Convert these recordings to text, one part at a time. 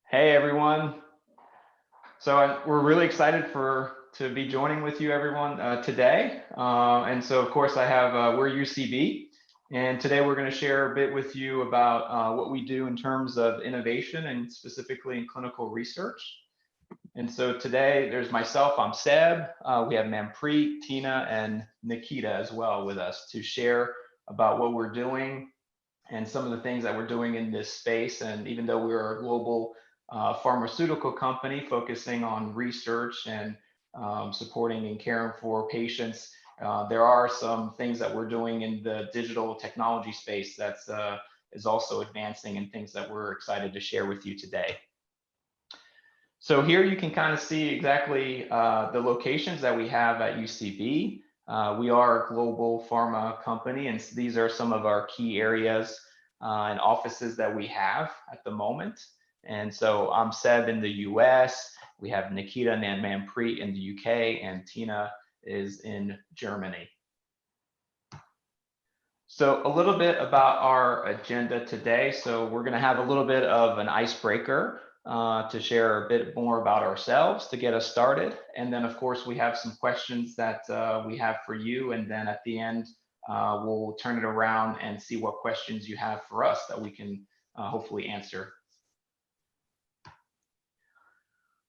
Hey everyone. So we're really excited to be joining with you everyone today. And so of course I have we're UCB, and today we're going to share a bit with you about what we do in terms of innovation and specifically in clinical research. And so today there's myself, I'm Seb. We have Manpreet, Tina, and Nikita as well with us to share about what we're doing and some of the things that we're doing in this space. And even though we're a global pharmaceutical company focusing on research and supporting and caring for patients, there are some things that we're doing in the digital technology space that's is also advancing, and things that we're excited to share with you today. So here you can kind of see exactly the locations that we have at UCB. We are a global pharma company, and these are some of our key areas and offices that we have at the moment. And so I'm Seb in the US, we have Nikita and Manpreet in the UK, and Tina is in Germany. So a little bit about our agenda today. So we're gonna have a little bit of an icebreaker to share a bit more about ourselves to get us started. And then of course we have some questions that we have for you. And then at the end, we'll turn it around and see what questions you have for us that we can hopefully answer.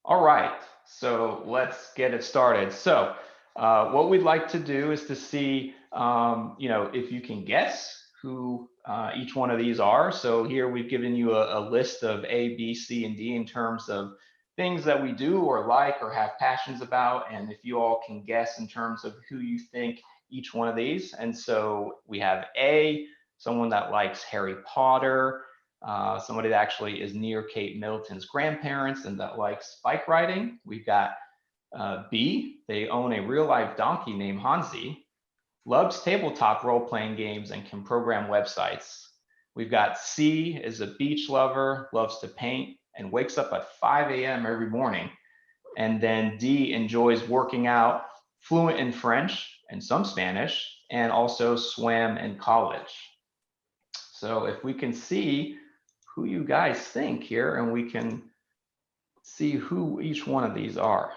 All right, so let's get it started. So what we'd like to do is to see, if you can guess who each one of these are. So here we've given you a list of A, B, C, and D in terms of things that we do or like or have passions about. And if you all can guess in terms of who you think each one of these. And so we have A, someone that likes Harry Potter, somebody that actually is near Kate Middleton's grandparents and that likes bike riding. We've got B, they own a real life donkey named Hansi, loves tabletop role-playing games and can program websites. We've got C, is a beach lover, loves to paint, and wakes up at 5 a.m. every morning. And then D, enjoys working out, fluent in French and some Spanish, and also swam in college. So if we can see who you guys think here, and we can see who each one of these are.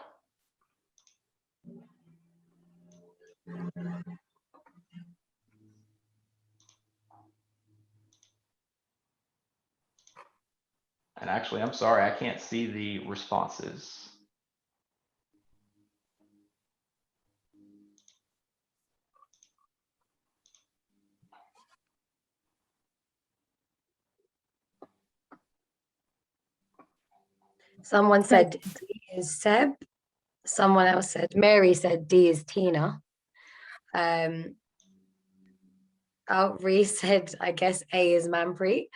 And actually, I'm sorry, I can't see the responses. Someone said D is Seb. Someone else said, Mary said D is Tina. Reese said, I guess A is Manpreet.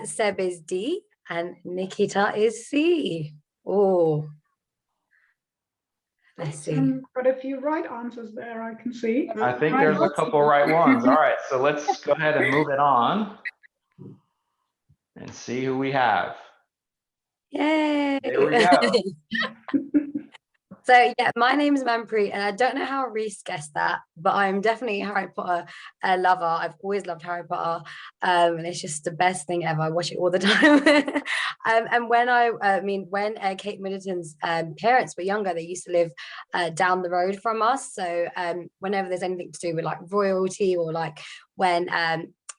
Seb is D, and Nikita is C. Oh, let's see. Got a few right answers there, I can see. I think there's a couple right ones. All right, so let's go ahead and move it on and see who we have. Yay! There we go. So yeah, my name is Manpreet, and I don't know how Reese guessed that, but I'm definitely a Harry Potter lover. I've always loved Harry Potter, and it's just the best thing ever. I watch it all the time. And when Kate Middleton's parents were younger, they used to live down the road from us. So whenever there's anything to do with like royalty, or like when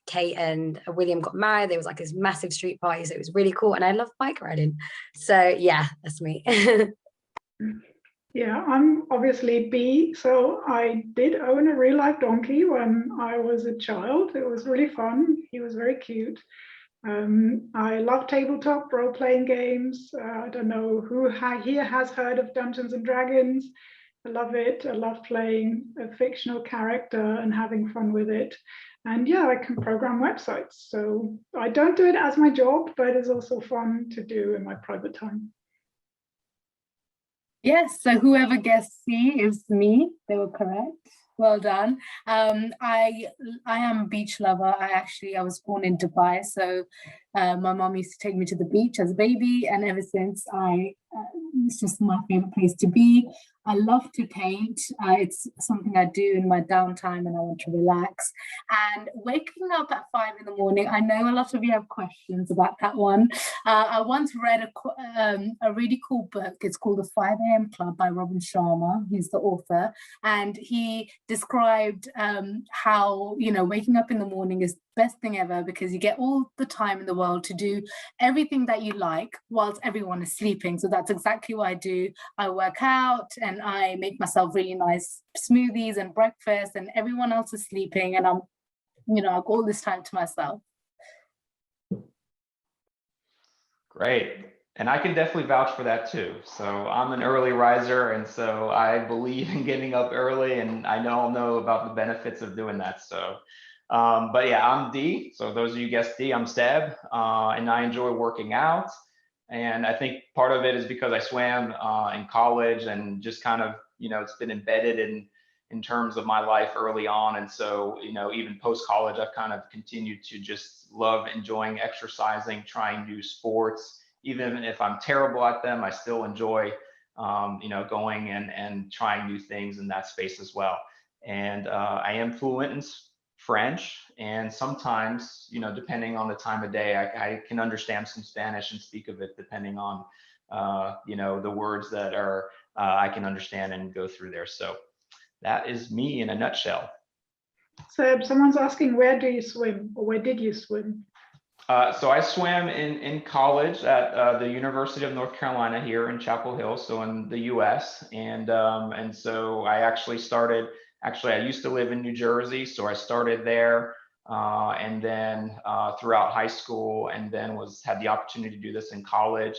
Kate and William got married, there was like this massive street party. So it was really cool, and I love bike riding. So yeah, that's me. Yeah, I'm obviously B. So I did own a real life donkey when I was a child. It was really fun. He was very cute. I love tabletop role-playing games. I don't know who here has heard of Dungeons and Dragons. I love it. I love playing a fictional character and having fun with it. And yeah, I can program websites. So I don't do it as my job, but it's also fun to do in my private time. Yes, so whoever guessed C is me. They were correct. Well done. I am a beach lover. I was born in Dubai, so My mom used to take me to the beach as a baby, and ever since it's just my favorite place to be. I love to paint. It's something I do in my downtime and I want to relax. And waking up at 5 in the morning, I know a lot of you have questions about that one. I once read a really cool book. It's called The 5 a.m. Club by Sharma. He's the author. And he described how, waking up in the morning is the best thing ever because you get all the time in the world to do everything that you like whilst everyone is sleeping. So that's exactly what I do. I work out and I make myself really nice smoothies and breakfast, and everyone else is sleeping, and I've got all this time to myself. Great. And I can definitely vouch for that too. So I'm an early riser, and so I believe in getting up early, and I know about the benefits of doing that. So, but yeah, I'm D. So those of you guessed D, I'm Seb, and I enjoy working out. And I think part of it is because I swam in college, and just kind of, it's been embedded in terms of my life early on. And so, even post-college, I've kind of continued to just love enjoying exercising, trying new sports. Even if I'm terrible at them, I still enjoy, going and trying new things in that space as well. And I am fluent in French, and sometimes, depending on the time of day, I can understand some Spanish and speak of it depending on, the words that are I can understand and go through there. So that is me in a nutshell. Seb, someone's asking, where do you swim, or where did you swim? So I swam in college at the University of North Carolina here in Chapel Hill, so in the U.S. And so I actually started. Actually, I used to live in New Jersey, so I started there, and then throughout high school, and then had the opportunity to do this in college.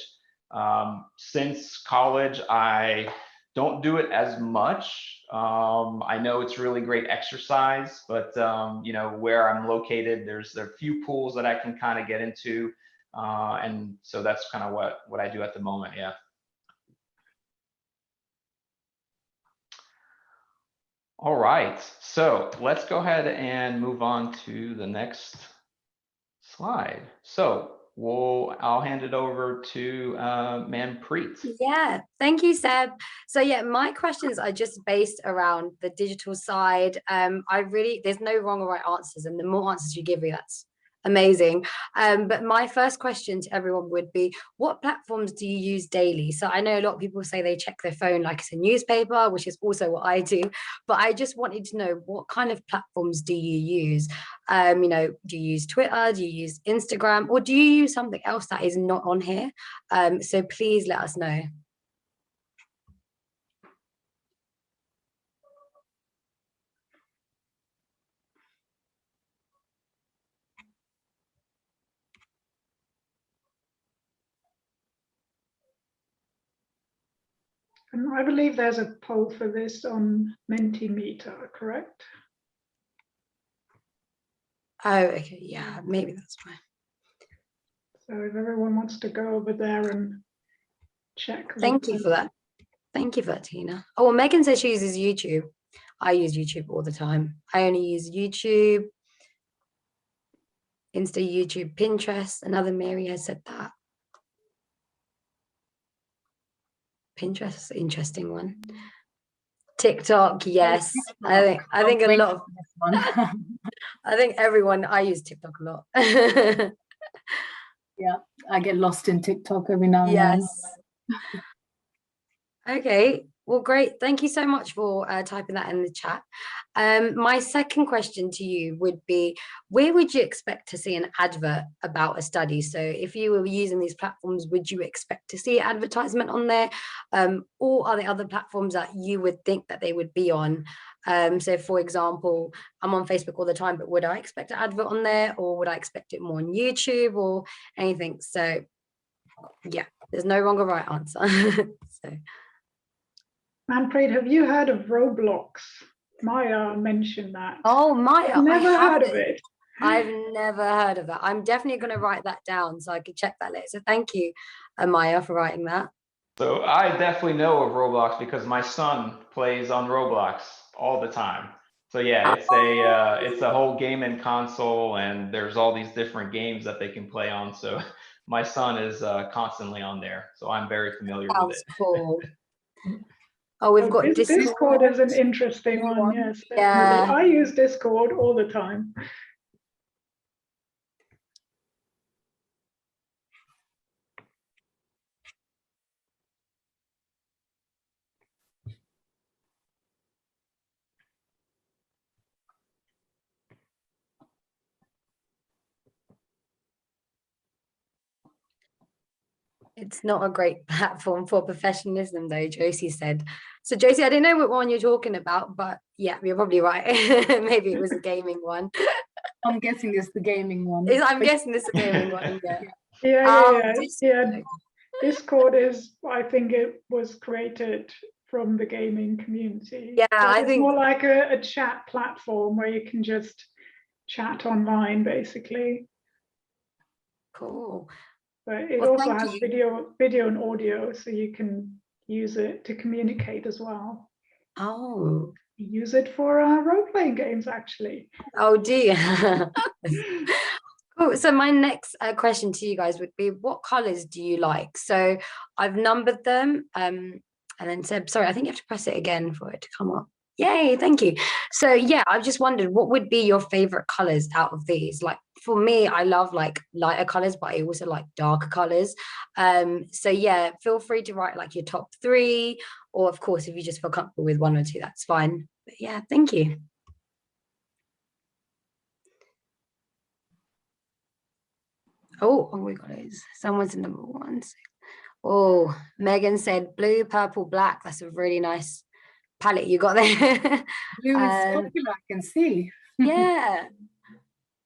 Since college, I don't do it as much. I know it's really great exercise, but where I'm located, there are a few pools that I can kind of get into, and so that's kind of what I do at the moment. Yeah. All right, so let's go ahead and move on to the next slide. So I'll hand it over to Manpreet. Yeah, thank you, Seb. So yeah, my questions are just based around the digital side. There's no wrong or right answers, and the more answers you give me, that's amazing. But my first question to everyone would be, what platforms do you use daily? So I know a lot of people say they check their phone like it's a newspaper, which is also what I do, but I just wanted to know, what kind of platforms do you use? Do you use Twitter? Do you use Instagram? Or do you use something else that is not on here? So please let us know. And I believe there's a poll for this on Mentimeter, correct? Oh, okay, yeah, maybe that's fine. So if everyone wants to go over there and check. Thank you for that. Thank you for that, Tina. Oh, well, Megan says she uses YouTube. I use YouTube all the time. I only use YouTube, Insta, YouTube, Pinterest. Another Mary has said that. Pinterest is an interesting one. TikTok, yes. I think a lot of I think I use TikTok a lot. Yeah, I get lost in TikTok every now and then. Yes. Okay, well, great. Thank you so much for typing that in the chat. My second question to you would be, where would you expect to see an advert about a study? So if you were using these platforms, would you expect to see advertisement on there? Or are there other platforms that you would think that they would be on? So for example, I'm on Facebook all the time, but would I expect an advert on there, or would I expect it more on YouTube or anything? So yeah, there's no wrong or right answer. So. Manpreet, have you heard of Roblox? Maya mentioned that. Oh, Maya, I've never heard of it. I've never heard of that. I'm definitely going to write that down so I can check that later. So thank you, Maya, for writing that. So I definitely know of Roblox because my son plays on Roblox all the time. So yeah, it's a whole game and console, and there's all these different games that they can play on. So my son is constantly on there, so I'm very familiar with Sounds it. cool. Oh, we've got Discord is an interesting one. Yes, definitely. Yeah. I use Discord all the time. It's not a great platform for professionalism, though, Josie said. So, Josie, I don't know what one you're talking about, but yeah, you're probably right. Maybe it was a gaming one. I'm guessing it's the gaming one. I'm guessing it's a gaming one. Yeah. Yeah. Discord is, I think it was created from the gaming community. Yeah, so I it's think more like a chat platform where you can just chat online, basically. cool. But it Well, also thank has you. video and audio, so you can use it to communicate as well. Oh, Use it for role-playing games, actually. oh dear. Cool. So my next question to you guys would be, what colors do you like? So I've numbered them, and then said, sorry, I think you have to press it again for it to come up. Yay, thank you. So yeah, I've just wondered, what would be your favorite colors out of these? Like for me, I love like lighter colors, but I also like darker colors. So yeah, feel free to write like your top 3, or of course, if you just feel comfortable with 1 or 2, that's fine. But yeah, thank you. Oh, we got it. Someone's in number 1. Oh, Megan said blue, purple, black. That's a really nice palette you got there. Blue is popular, I can see. Yeah,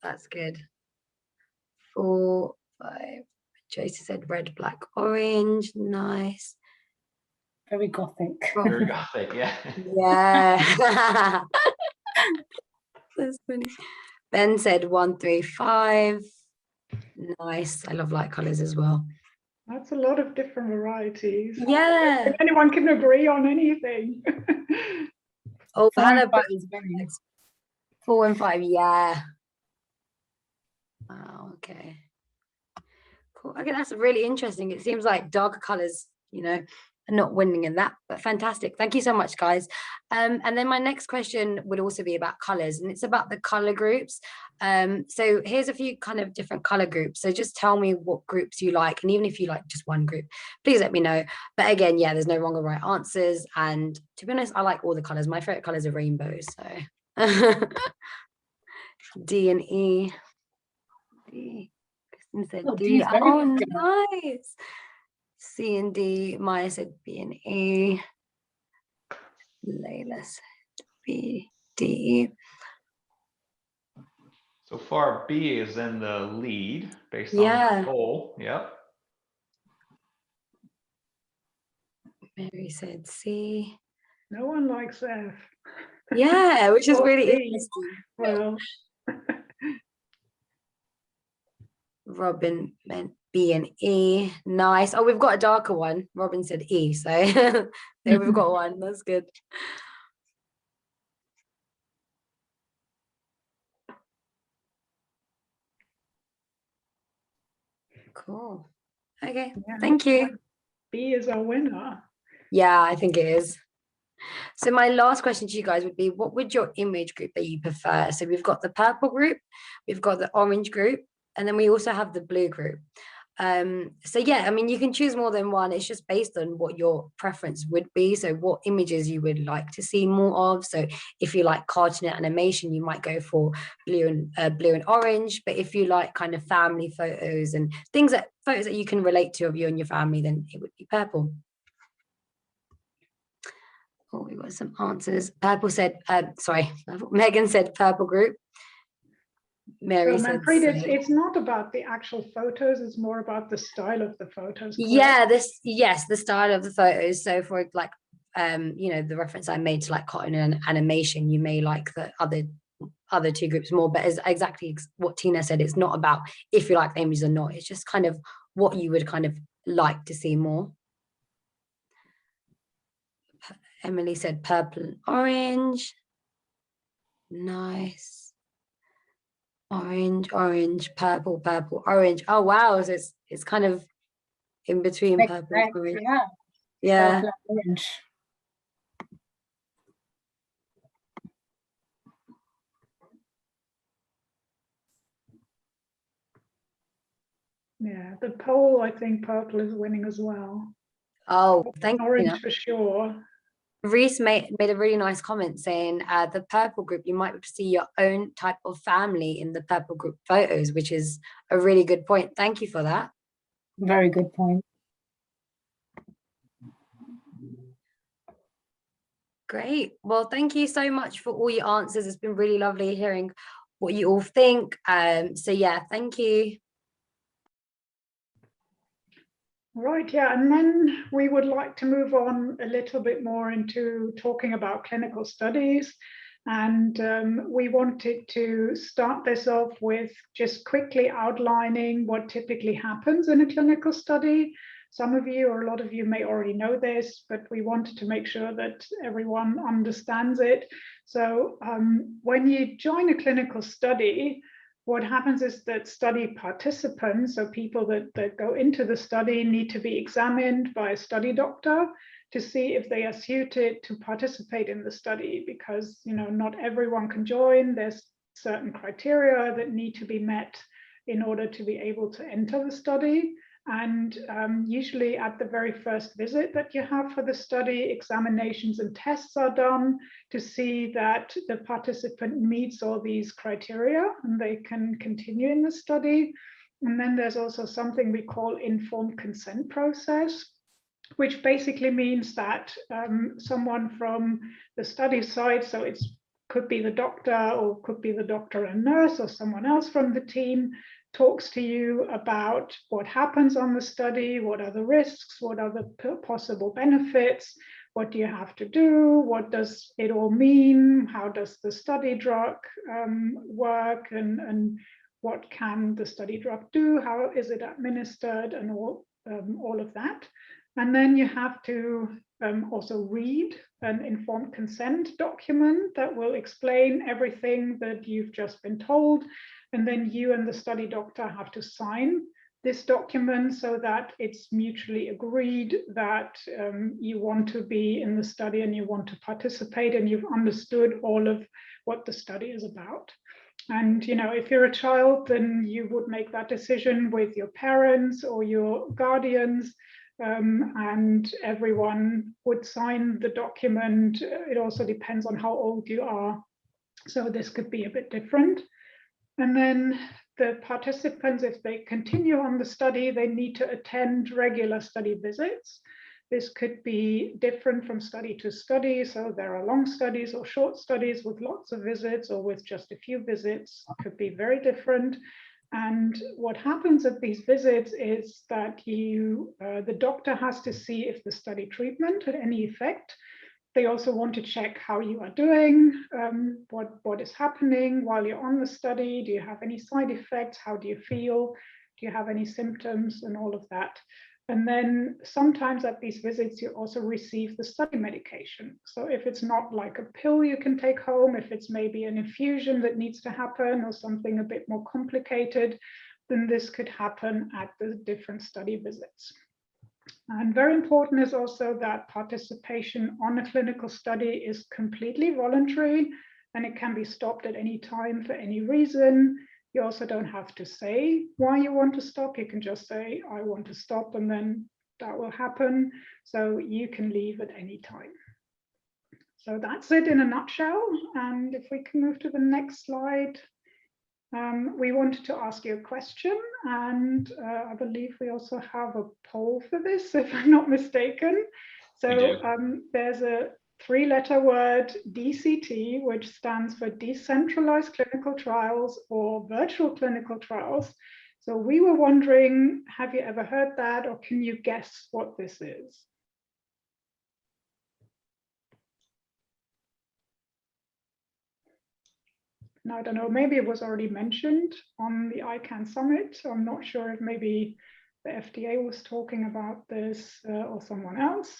that's good. 4, 5. Josie said red, black, orange. Nice. Very gothic. Very gothic, yeah. Yeah. That's funny. Ben said 1, 3, 5. Nice. I love light colors as well. That's a lot of different varieties. Yeah. If anyone can agree on anything. Oh, 4 Hannah and 5 is winning. 4 and 5. Yeah. Oh, okay. Cool. Okay, that's really interesting. It seems like darker colors, are not winning in that, but fantastic. Thank you so much, guys. And then my next question would also be about colors, and it's about the color groups. So here's a few kind of different color groups. So just tell me what groups you like, and even if you like just one group, please let me know. But again, yeah, there's no wrong or right answers. And to be honest, I like all the colors. My favorite colors are rainbows. So D and E. D. Said Oh, D. very Oh, good. nice. C and D. Maya said B and E. Layla said B, D. So far, B is in the lead based on the poll. Yep. Mary said C. No one likes F. Yeah, which is really C. interesting. Well, Robin meant B and E. Nice. Oh, we've got a darker one. Robin said E. So there we've got one. That's good. Cool. Okay. yeah. Thank you. B is our winner. Yeah, I think it is. So my last question to you guys would be, what would your image group that you prefer? So we've got the purple group, we've got the orange group, and then we also have the blue group. So yeah, I mean, you can choose more than one. It's just based on what your preference would be. So what images you would like to see more of. So if you like cartoon animation, you might go for blue and orange. But if you like kind of family photos and photos that you can relate to of you and your family, then it would be purple. Oh, we got some answers. Purple said, Megan said purple group. Mary said Manpreet, it's not about the actual photos, it's more about the style of the photos. Correct? Yeah, the style of the photos. So for like the reference I made to like cartoon and animation, you may like the other 2 groups more, but as exactly what Tina said, it's not about if you like the images or not, it's just kind of what you would kind of like to see more. Emily said purple and orange. Nice. Orange, orange, purple, purple, orange. Oh wow, so it's kind of in between purple and orange. Yeah. Yeah. Purple and orange. Yeah, the poll, I think purple is winning as well. Oh, thank you. Orange for sure. Reese made a really nice comment saying the purple group, you might see your own type of family in the purple group photos, which is a really good point. Thank you for that. Very good point. Great. Well, thank you so much for all your answers. It's been really lovely hearing what you all think. So yeah, thank you. Right, yeah, and then we would like to move on a little bit more into talking about clinical studies. And we wanted to start this off with just quickly outlining what typically happens in a clinical study. Some of you or a lot of you may already know this, but we wanted to make sure that everyone understands it. So when you join a clinical study, what happens is that study participants, so people that go into the study, need to be examined by a study doctor to see if they are suited to participate in the study, because not everyone can join. There's certain criteria that need to be met in order to be able to enter the study. And usually at the very first visit that you have for the study, examinations and tests are done to see that the participant meets all these criteria and they can continue in the study. And then there's also something we call informed consent process, which basically means that someone from the study side, so it could be the doctor or could be the doctor and nurse or someone else from the team, talks to you about what happens on the study, what are the risks, what are the possible benefits, what do you have to do, what does it all mean, how does the study drug work, and what can the study drug do, how is it administered, and all of that. And then you have to also read an informed consent document that will explain everything that you've just been told. And then you and the study doctor have to sign this document so that it's mutually agreed that you want to be in the study and you want to participate and you've understood all of what the study is about. And if you're a child, then you would make that decision with your parents or your guardians, and everyone would sign the document. It also depends on how old you are, so this could be a bit different. And then the participants, if they continue on the study, they need to attend regular study visits. This could be different from study to study. So there are long studies or short studies with lots of visits or with just a few visits. Could be very different. And what happens at these visits is that the doctor has to see if the study treatment had any effect. They also want to check how you are doing, what is happening while you're on the study. Do you have any side effects? How do you feel? Do you have any symptoms and all of that? And then sometimes at these visits, you also receive the study medication. So if it's not like a pill you can take home, if it's maybe an infusion that needs to happen or something a bit more complicated, then this could happen at the different study visits. And very important is also that participation on a clinical study is completely voluntary and it can be stopped at any time for any reason. You also don't have to say why you want to stop. You can just say, I want to stop, and then that will happen. So you can leave at any time. So that's it in a nutshell. And if we can move to the next slide. We wanted to ask you a question, and I believe we also have a poll for this, if I'm not mistaken. So there's a 3-letter word, DCT, which stands for Decentralized Clinical Trials or Virtual Clinical Trials. So we were wondering, have you ever heard that, or can you guess what this is? And I don't know, maybe it was already mentioned on the iCAN summit. So I'm not sure if maybe the FDA was talking about this or someone else.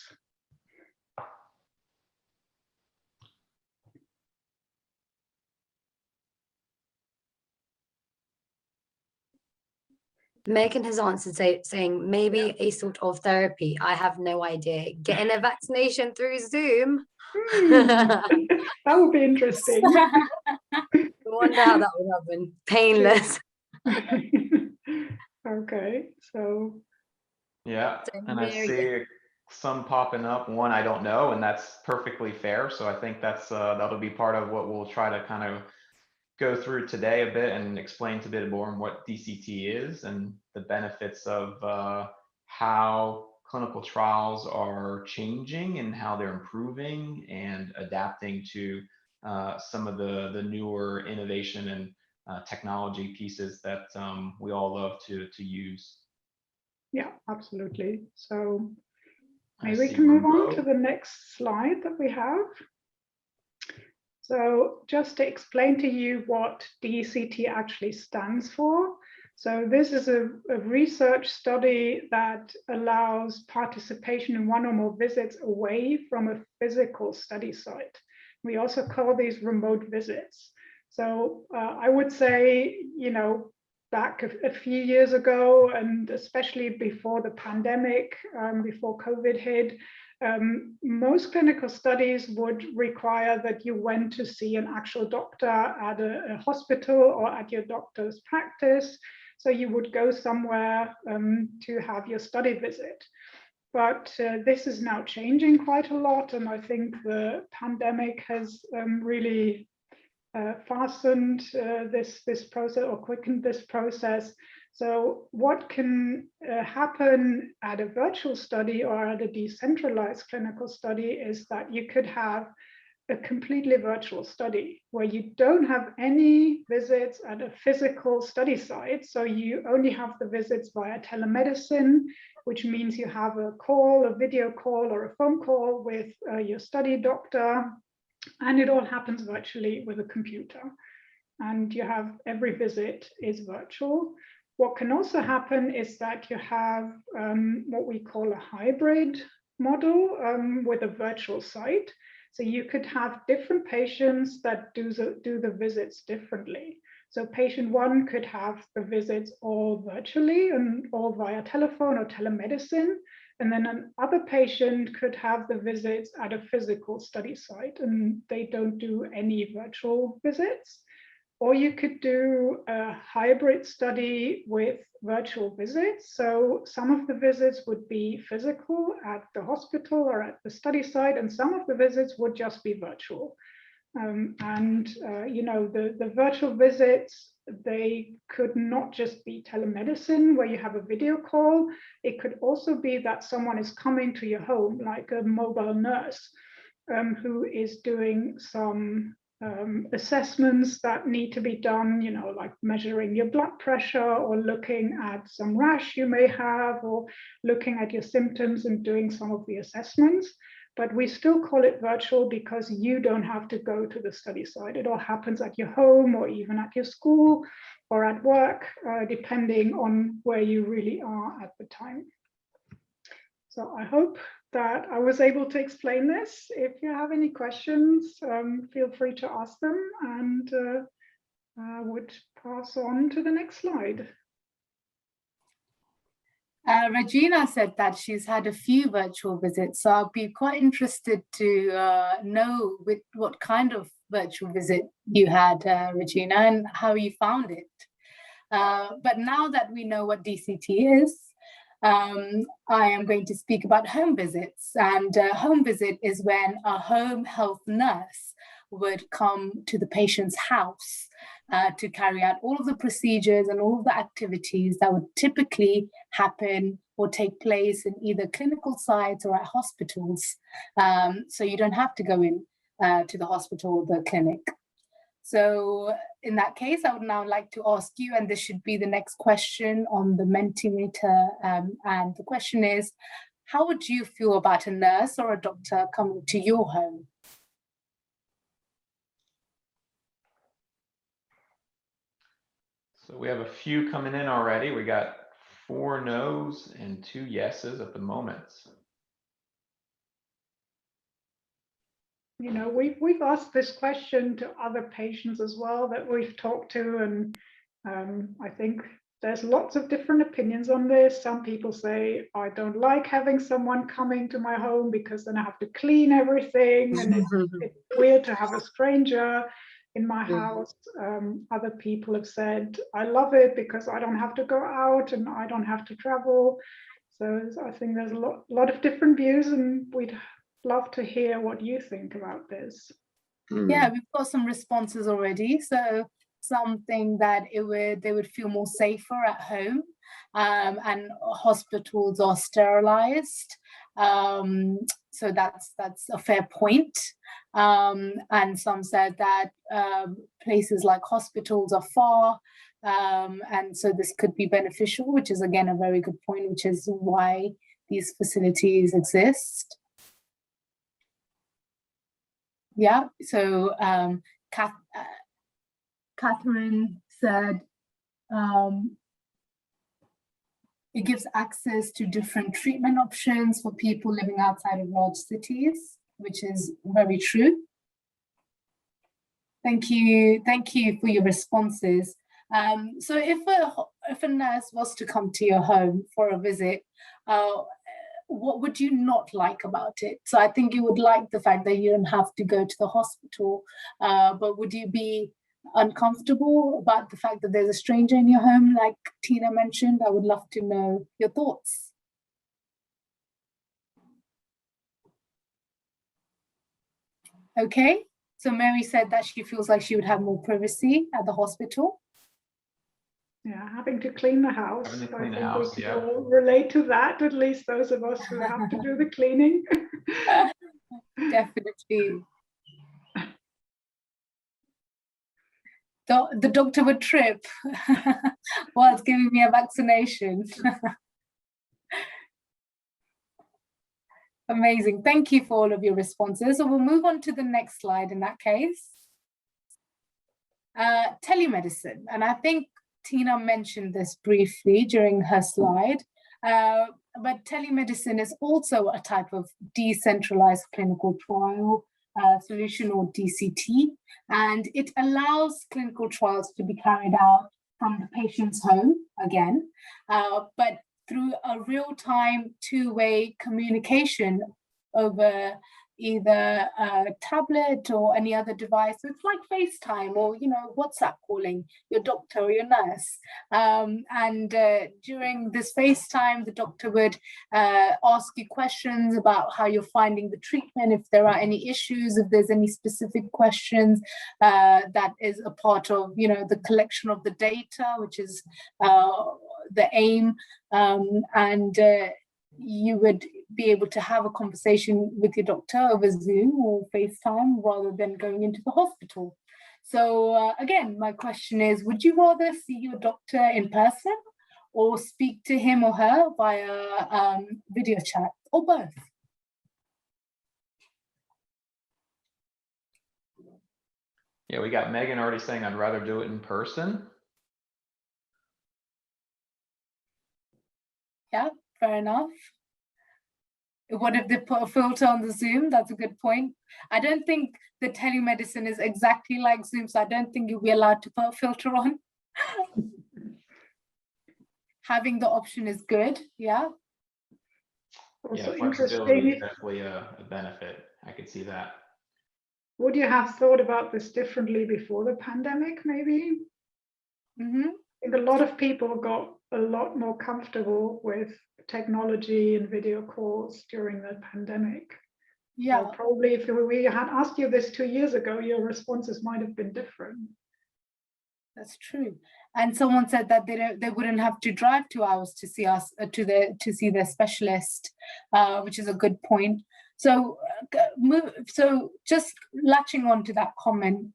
Megan has answered saying maybe a sort of therapy. I have no idea. Getting a vaccination through Zoom. That would be interesting. I wonder how that would happen. Painless. Okay, so Yeah, So and I Mary- see some popping up. One I don't know, and that's perfectly fair. So I think that'll be part of what we'll try to kind of go through today a bit and explain a bit more on what DCT is and the benefits of how clinical trials are changing and how they're improving and adapting to some of the newer innovation and technology pieces that we all love to use. yeah, absolutely. So I maybe we see can move on remote. to the next slide that we have. So just to explain to you what DCT actually stands for. So this is a research study that allows participation in one or more visits away from a physical study site. We also call these remote visits. So I would say, you know, back a few years ago, and especially before the pandemic, before COVID hit, most clinical studies would require that you went to see an actual doctor at a hospital or at your doctor's practice. So you would go somewhere to have your study visit. But this is now changing quite a lot. And I think the pandemic has really fastened this process or quickened this process. So what can happen at a virtual study or at a decentralized clinical study is that you could have a completely virtual study where you don't have any visits at a physical study site. So you only have the visits via telemedicine, which means you have a call, a video call, or a phone call with your study doctor, and it all happens virtually with a computer. And you have every visit is virtual. What can also happen is that you have what we call a hybrid model with a virtual site. So you could have different patients that do the visits differently. So patient one could have the visits all virtually and all via telephone or telemedicine. And then another patient could have the visits at a physical study site and they don't do any virtual visits. Or you could do a hybrid study with virtual visits. So some of the visits would be physical at the hospital or at the study site, and some of the visits would just be virtual. You know, the virtual visits, they could not just be telemedicine where you have a video call. It could also be that someone is coming to your home, like a mobile nurse who is doing some assessments that need to be done, you know, like measuring your blood pressure or looking at some rash you may have or looking at your symptoms and doing some of the assessments. But we still call it virtual because you don't have to go to the study site. It all happens at your home or even at your school or at work, depending on where you really are at the time. So I hope that I was able to explain this. If you have any questions, feel free to ask them, and I would pass on to the next slide. Regina said that she's had a few virtual visits, so I'll be quite interested to know what kind of virtual visit you had, Regina, and how you found it. But now that we know what DCT is, I am going to speak about home visits. And home visit is when a home health nurse would come to the patient's house to carry out all of the procedures and all of the activities that would typically happen or take place in either clinical sites or at hospitals. So you don't have to go in to the hospital or the clinic. So in that case, I would now like to ask you, and this should be the next question on the Mentimeter, and the question is, how would you feel about a nurse or a doctor coming to your home? So we have a few coming in already. We got 4 no's and 2 yeses at the moment. You know, we've asked this question to other patients as well that we've talked to, and I think there's lots of different opinions on this. Some people say, I don't like having someone coming to my home because then I have to clean everything, and it's weird to have a stranger in my house. Other people have said, I love it because I don't have to go out and I don't have to travel. So I think there's a lot of different views, and we'd love to hear what you think about this. Yeah, we've got some responses already. So something that they would feel more safer at home, and hospitals are sterilized. So that's a fair point. And some said that places like hospitals are far, and so this could be beneficial, which is again a very good point, which is why these facilities exist. Yeah, so Catherine said it gives access to different treatment options for people living outside of large cities, which is very true. Thank you for your responses. So if a nurse was to come to your home for a visit, what would you not like about it? So I think you would like the fact that you don't have to go to the hospital, but would you be uncomfortable about the fact that there's a stranger in your home, like Tina mentioned? I would love to know your thoughts. Okay, so Mary said that she feels like she would have more privacy at the hospital. Yeah, having to clean the house. Having to clean the I think house, we yeah. can all relate to that, at least those of us who have to do the cleaning. Definitely. The doctor would trip whilst giving me a vaccination. Amazing. Thank you for all of your responses. So we'll move on to the next slide in that case. Telemedicine. And I think Tina mentioned this briefly during her slide, but telemedicine is also a type of decentralized clinical trial solution, or DCT, and it allows clinical trials to be carried out from the patient's home again, but through a real-time two-way communication over either a tablet or any other device. So it's like FaceTime or, WhatsApp calling your doctor or your nurse. And during this FaceTime, the doctor would ask you questions about how you're finding the treatment, if there are any issues, if there's any specific questions. That is a part of, the collection of the data, which is the aim. And you would be able to have a conversation with your doctor over Zoom or FaceTime rather than going into the hospital. So again, my question is, would you rather see your doctor in person or speak to him or her via video chat, or both? Yeah, we got Megan already saying I'd rather do it in person. Yeah, fair enough. What if they put a filter on the Zoom? That's a good point. I don't think the telemedicine is exactly like Zoom, so I don't think you'll be allowed to put a filter on. Having the option is good, yeah. Also Yeah, flexibility is interesting. definitely a benefit. I could see that. Would you have thought about this differently before the pandemic, maybe? Mm-hmm. I think a lot of people got a lot more comfortable with technology and video calls during the pandemic. Yeah. So probably if we had asked you this 2 years ago, your responses might have been different. That's true. And someone said that they wouldn't have to drive 2 hours to see us to see their specialist, which is a good point. So just latching on to that comment,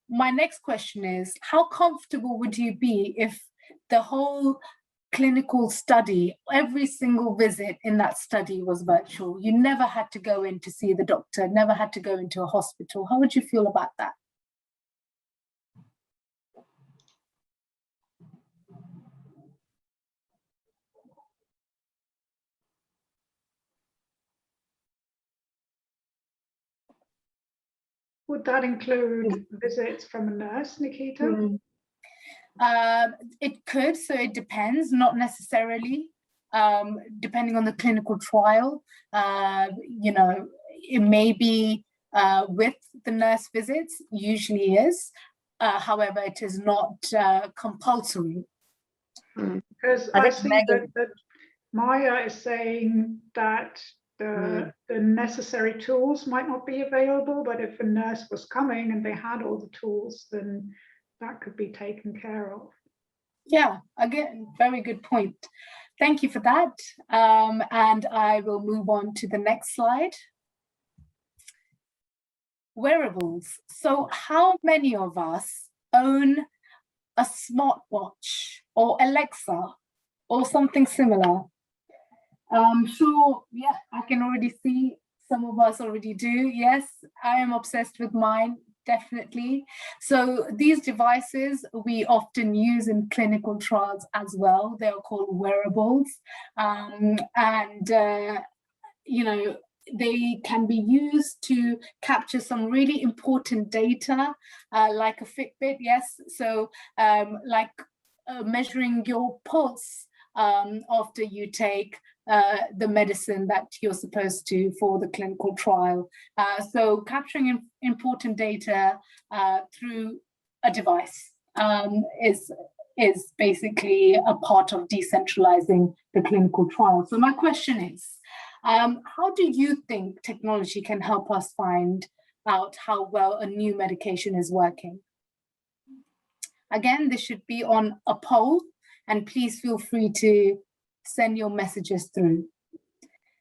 my next question is, how comfortable would you be if the whole clinical study, every single visit in that study was virtual? You never had to go in to see the doctor, never had to go into a hospital. How would you feel about that? Would that include visits from a nurse, Nikita? It could, so it depends, not necessarily, depending on the clinical trial. You know, it may be with the nurse visits, usually is. However, it is not compulsory. Because I see that Maya is saying that the necessary tools might not be available, but if a nurse was coming and they had all the tools, then that could be taken care of. Yeah, again, very good point. Thank you for that. And I will move on to the next slide. Wearables. So how many of us own a smartwatch or Alexa or something similar? Sure, yeah, I can already see some of us already do. Yes, I am obsessed with mine, definitely. So these devices we often use in clinical trials as well. They are called wearables. You know, they can be used to capture some really important data, like a Fitbit, yes. So like measuring your pulse after you take the medicine that you're supposed to for the clinical trial. So capturing important data through a device is basically a part of decentralizing the clinical trial. So my question is, how do you think technology can help us find out how well a new medication is working? Again, this should be on a poll, and please feel free to send your messages through.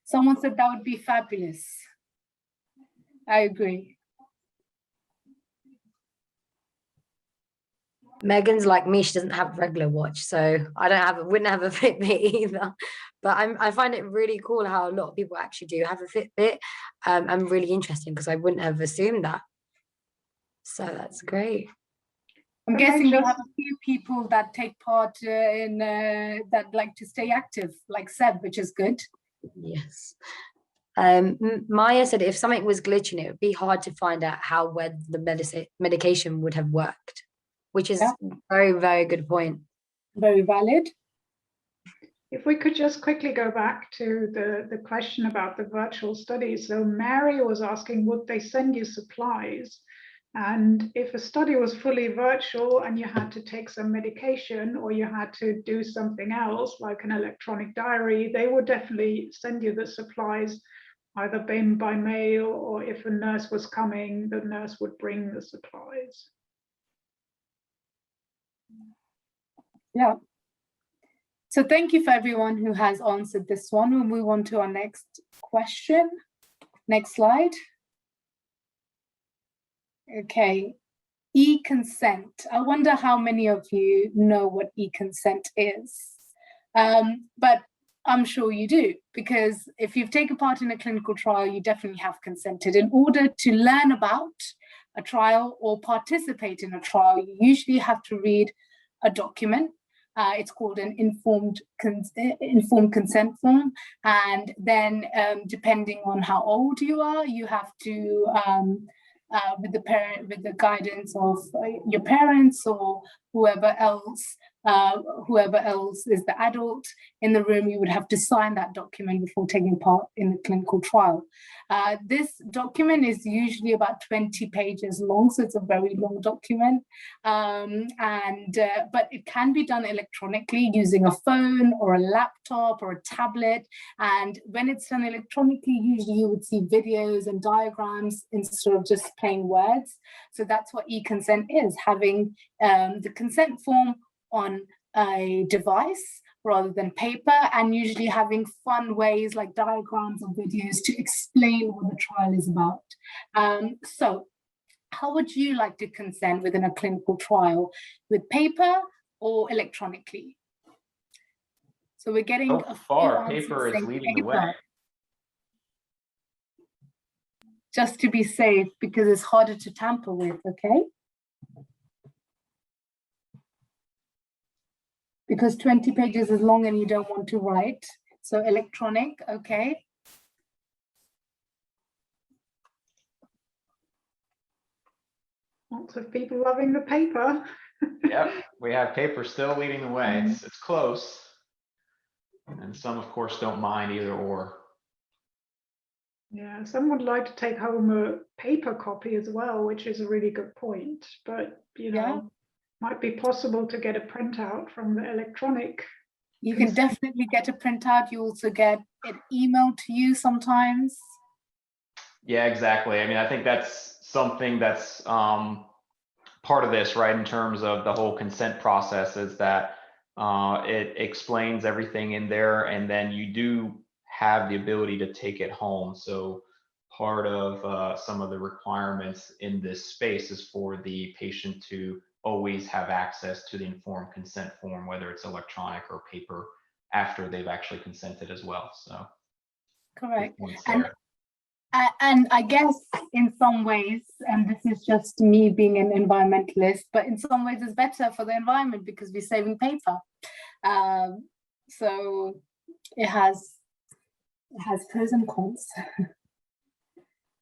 Someone said that would be fabulous. I agree. Megan's like me, she doesn't have a regular watch, so wouldn't have a Fitbit either. But I find it really cool how a lot of people actually do have a Fitbit, and really interesting because I wouldn't have assumed that. So that's great. I'm guessing you'll have a few people that take part in that like to stay active, like Seb, which is good. Yes. Maya said if something was glitching, it would be hard to find out how well the medication would have worked, which is very, very good point. Very valid. If we could just quickly go back to the question about the virtual studies. So Mary was asking, would they send you supplies? And if a study was fully virtual and you had to take some medication or you had to do something else, like an electronic diary, they would definitely send you the supplies, either by mail, or if a nurse was coming, the nurse would bring the supplies. Yeah. So thank you for everyone who has answered this one. We'll move on to our next question. Next slide. Okay, EConsent. I wonder how many of you know what EConsent is, but I'm sure you do, because if you've taken part in a clinical trial, you definitely have consented. In order to learn about a trial or participate in a trial, you usually have to read a document. It's called an informed consent form, and then depending on how old you are, you have to with the guidance of your parents or whoever else is the adult in the room, you would have to sign that document before taking part in the clinical trial. This document is usually about 20 pages long, so it's a very long document. But it can be done electronically using a phone or a laptop or a tablet. And when it's done electronically, usually you would see videos and diagrams instead of just plain words. So that's what e-consent is, having the consent form on a device rather than paper, and usually having fun ways like diagrams or videos to explain what the trial is about. So how would you like to consent within a clinical trial, with paper or electronically? So we're getting so far, paper is leading the way. Just to be safe, because it's harder to tamper with, okay? Because 20 pages is long and you don't want to write. So electronic, okay. Lots of people loving the paper. Yep, we have paper still leading the way. It's close. And some, of course, don't mind either or. Yeah, some would like to take home a paper copy as well, which is a really good point. But, you know, might be possible to get a printout from the electronic. You can definitely get a printout. You also get it emailed to you sometimes. Yeah, exactly. I mean, I think that's something that's part of this, right, in terms of the whole consent process, is that it explains everything in there, and then you do have the ability to take it home. So part of some of the requirements in this space is for the patient to always have access to the informed consent form, whether it's electronic or paper, after they've actually consented as well. So correct. And I guess in some ways, and this is just me being an environmentalist, but in some ways it's better for the environment because we're saving paper. So it has pros and cons.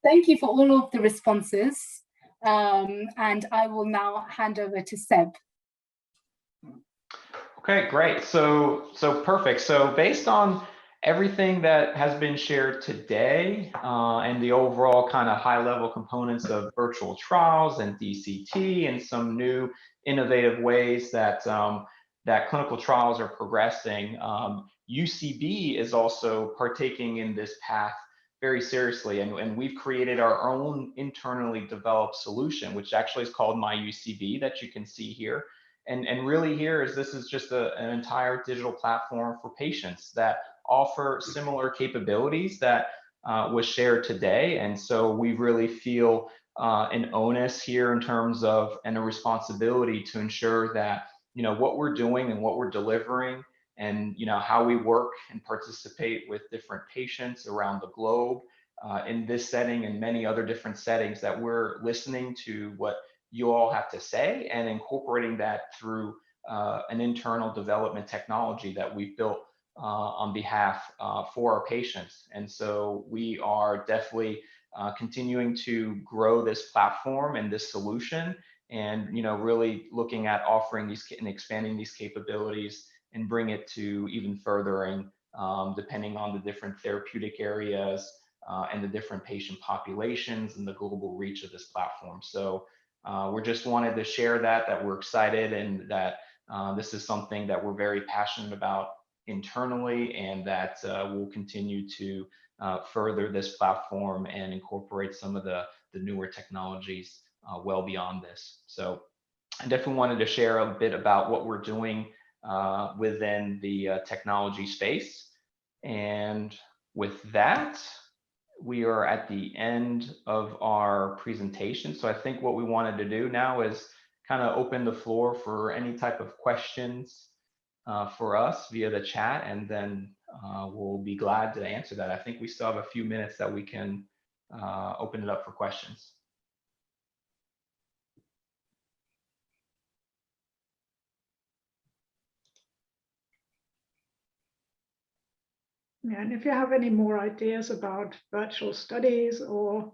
Thank you for all of the responses. And I will now hand over to Seb. Okay, great. So perfect. So based on everything that has been shared today and the overall kind of high level components of virtual trials and DCT and some new innovative ways that that clinical trials are progressing, UCB is also partaking in this path very seriously, and we've created our own internally developed solution, which actually is called MyUCB, that you can see here. And really here is, this is just an entire digital platform for patients that offer similar capabilities that was shared today. And so we really feel an onus here in terms of, and a responsibility to ensure that, you know, what we're doing and what we're delivering, and, you know, how we work and participate with different patients around the globe in this setting and many other different settings, that we're listening to what you all have to say and incorporating that through an internal development technology that we've built on behalf for our patients. And so we are definitely continuing to grow this platform and this solution, and, you know, really looking at offering these and expanding these capabilities and bring it to even furthering, depending on the different therapeutic areas and the different patient populations and the global reach of this platform. So we just wanted to share that we're excited, and that this is something that we're very passionate about internally, and that we'll continue to further this platform and incorporate some of the newer technologies well beyond this. So I definitely wanted to share a bit about what we're doing within the technology space. And with that, we are at the end of our presentation. So I think what we wanted to do now is kind of open the floor for any type of questions for us via the chat, and then we'll be glad to answer that. I think we still have a few minutes that we can open it up for questions. Yeah, and if you have any more ideas about virtual studies, or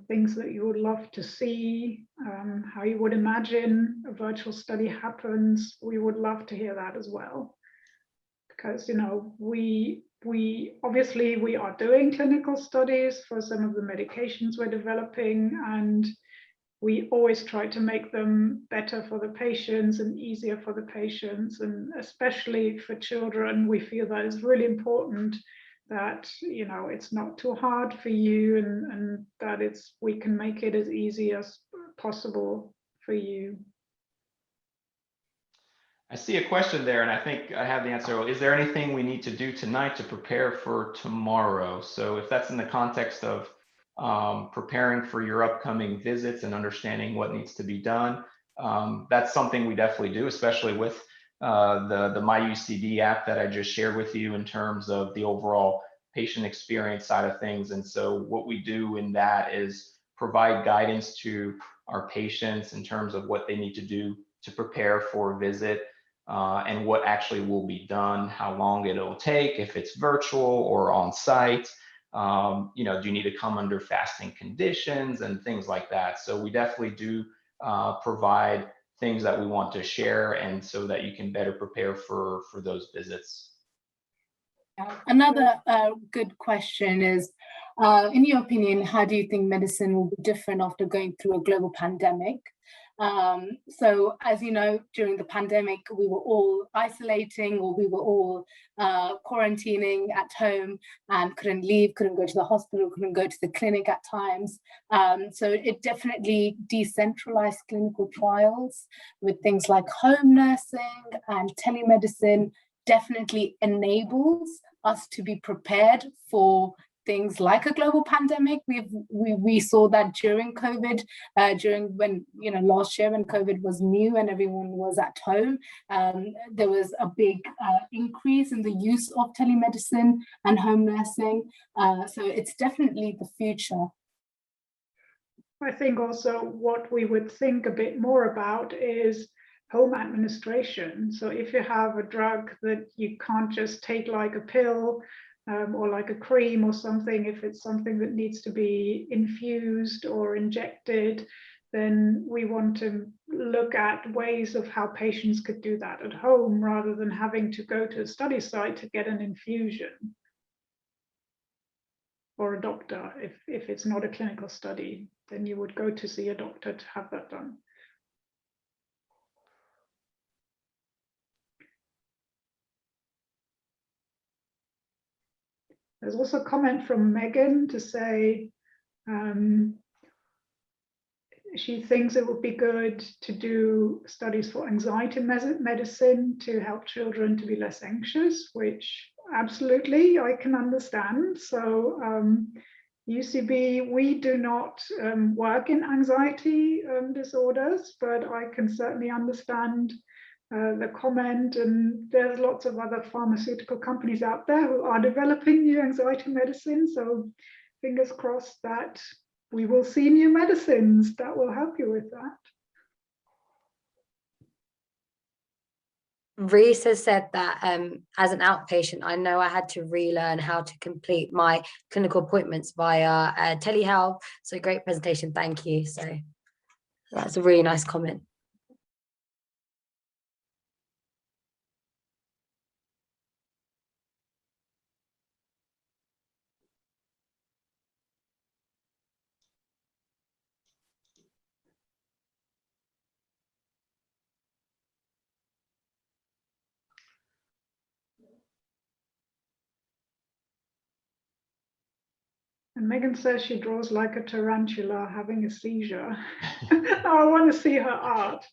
things that you would love to see, how you would imagine a virtual study happens, we would love to hear that as well. Because, you know, we obviously we are doing clinical studies for some of the medications we're developing, and we always try to make them better for the patients and easier for the patients, and especially for children. We feel that it's really important that, you know, it's not too hard for you, and that we can make it as easy as possible for you. I see a question there, and I think I have the answer. Is there anything we need to do tonight to prepare for tomorrow? So if that's in the context of preparing for your upcoming visits and understanding what needs to be done, that's something we definitely do, especially with the MyUCB app that I just shared with you, in terms of the overall patient experience side of things. And so what we do in that is provide guidance to our patients in terms of what they need to do to prepare for a visit, and what actually will be done, how long it'll take, if it's virtual or on site. You know, do you need to come under fasting conditions and things like that? So we definitely do provide things that we want to share, and so that you can better prepare for those visits. Another good question is, in your opinion, how do you think medicine will be different after going through a global pandemic? So as you know, during the pandemic, we were all isolating, or we were all quarantining at home and couldn't leave, couldn't go to the hospital, couldn't go to the clinic at times. So it definitely decentralized clinical trials with things like home nursing and telemedicine definitely enables us to be prepared for things like a global pandemic. We saw that during COVID, during when, last year when COVID was new and everyone was at home, there was a big increase in the use of telemedicine and home nursing. So it's definitely the future. I think also what we would think a bit more about is home administration. So if you have a drug that you can't just take like a pill or like a cream or something, if it's something that needs to be infused or injected, then we want to look at ways of how patients could do that at home rather than having to go to a study site to get an infusion, or a doctor. If it's not a clinical study, then you would go to see a doctor to have that done. There's also a comment from Megan to say she thinks it would be good to do studies for anxiety medicine to help children to be less anxious, which absolutely I can understand. So UCB, we do not work in anxiety disorders, but I can certainly understand the comment, and there's lots of other pharmaceutical companies out there who are developing new anxiety medicine. So fingers crossed that we will see new medicines that will help you with that. Reese has said that as an outpatient, I know I had to relearn how to complete my clinical appointments via telehealth. So great presentation, thank you. So that's a really nice comment. And Megan says she draws like a tarantula having a seizure. I want to see her art.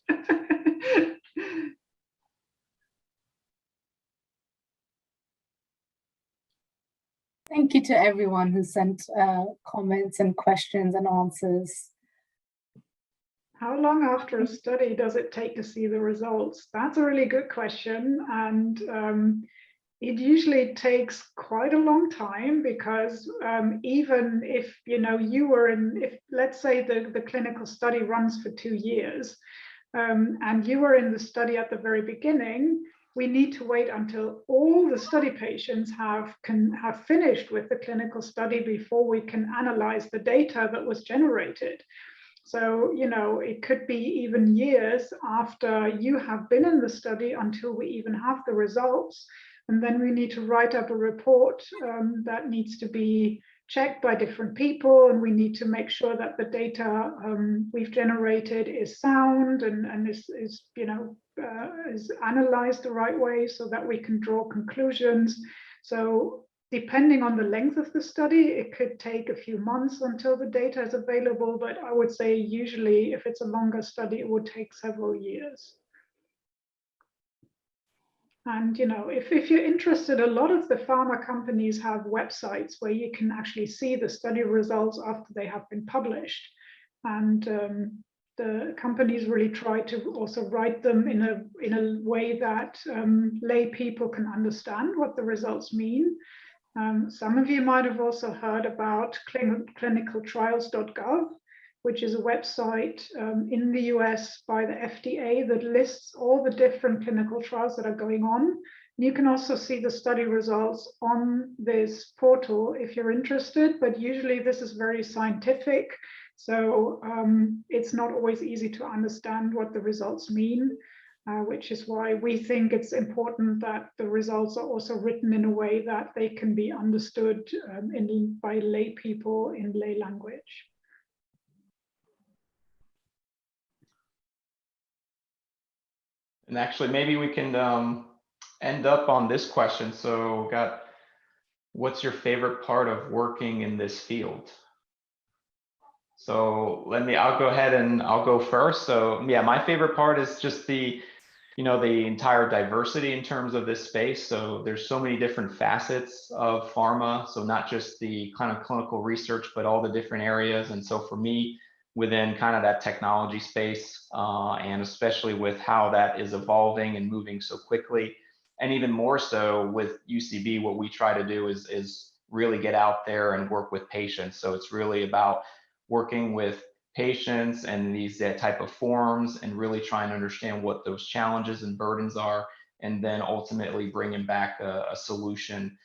Thank you to everyone who sent comments and questions and answers. How long after a study does it take to see the results? That's a really good question. And it usually takes quite a long time, because even if you were if let's say the clinical study runs for 2 years, and you were in the study at the very beginning, we need to wait until all the study patients have finished with the clinical study before we can analyze the data that was generated. So, it could be even years after you have been in the study until we even have the results. And then we need to write up a report that needs to be checked by different people, and we need to make sure that the data we've generated is sound and is analyzed the right way so that we can draw conclusions. So depending on the length of the study, it could take a few months until the data is available, but I would say usually if it's a longer study, it would take several years. And if you're interested, a lot of the pharma companies have websites where you can actually see the study results after they have been published. And the companies really try to also write them in a way that lay people can understand what the results mean. Some of you might have also heard about clinicaltrials.gov, which is a website in the US by the FDA that lists all the different clinical trials that are going on. And you can also see the study results on this portal if you're interested, but usually this is very scientific. So it's not always easy to understand what the results mean, which is why we think it's important that the results are also written in a way that they can be understood by lay people in lay language. And actually, maybe we can end up on this question. So, what's your favorite part of working in this field? So I'll go ahead and I'll go first. So yeah, my favorite part is just the entire diversity in terms of this space. So there's so many different facets of pharma. So not just the kind of clinical research, but all the different areas. And so for me, within kind of that technology space, and especially with how that is evolving and moving so quickly, and even more so with UCB, what we try to do is really get out there and work with patients. So it's really about working with patients and these type of forums and really trying to understand what those challenges and burdens are, and then ultimately bringing back a solution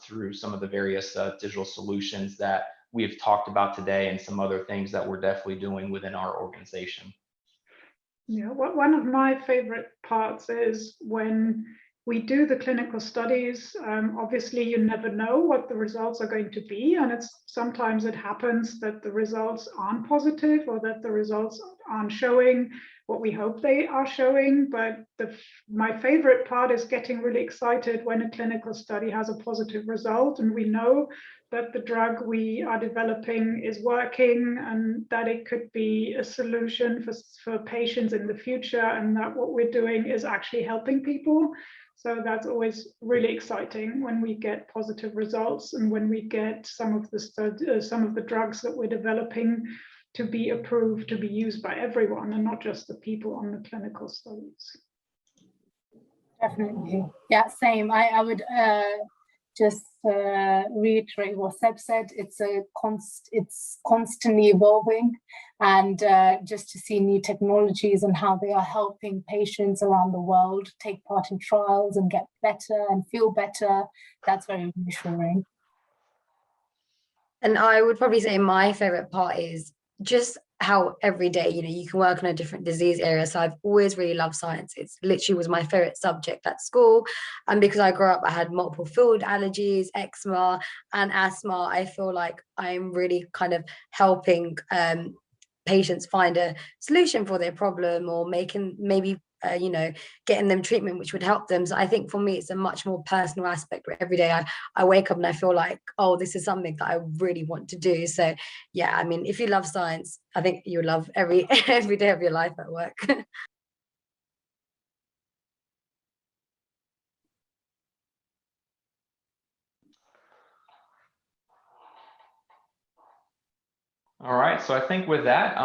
through some of the various digital solutions that we've talked about today, and some other things that we're definitely doing within our organization. Yeah, one of my favorite parts is when we do the clinical studies. Obviously, you never know what the results are going to be, and sometimes it happens that the results aren't positive, or that the results aren't showing what we hope they are showing. But my favorite part is getting really excited when a clinical study has a positive result, and we know that the drug we are developing is working, and that it could be a solution for patients in the future, and that what we're doing is actually helping people. So that's always really exciting when we get positive results, and when we get some of the drugs that we're developing to be approved to be used by everyone, and not just the people on the clinical studies. Definitely. Yeah, same. I would just reiterate what Seb said. It's constantly evolving, and just to see new technologies and how they are helping patients around the world take part in trials and get better and feel better, that's very reassuring. And I would probably say my favorite part is just how every day, you can work on a different disease area. So I've always really loved science. It's literally was my favorite subject at school. And because I grew up, I had multiple food allergies, eczema and asthma. I feel like I'm really kind of helping patients find a solution for their problem, or making maybe getting them treatment which would help them. So I think for me it's a much more personal aspect, where every day I wake up and I feel like, oh, this is something that I really want to do. So yeah, I mean, if you love science, I think you love every day of your life at work. All right, so I think with that,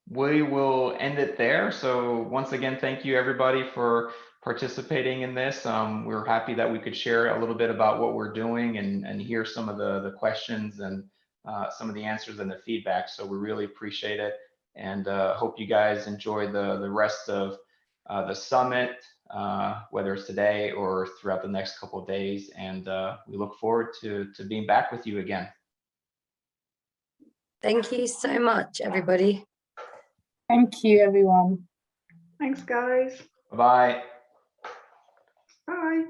we will end it there. So once again, thank you everybody for participating in this. We're happy that we could share a little bit about what we're doing, and hear some of the questions and some of the answers and the feedback. So we really appreciate it, and hope you guys enjoy the rest of the summit, whether it's today or throughout the next couple of days. And we look forward to being back with you again. Thank you so much, everybody. Thank you, everyone. Thanks, guys. Bye-bye. Bye.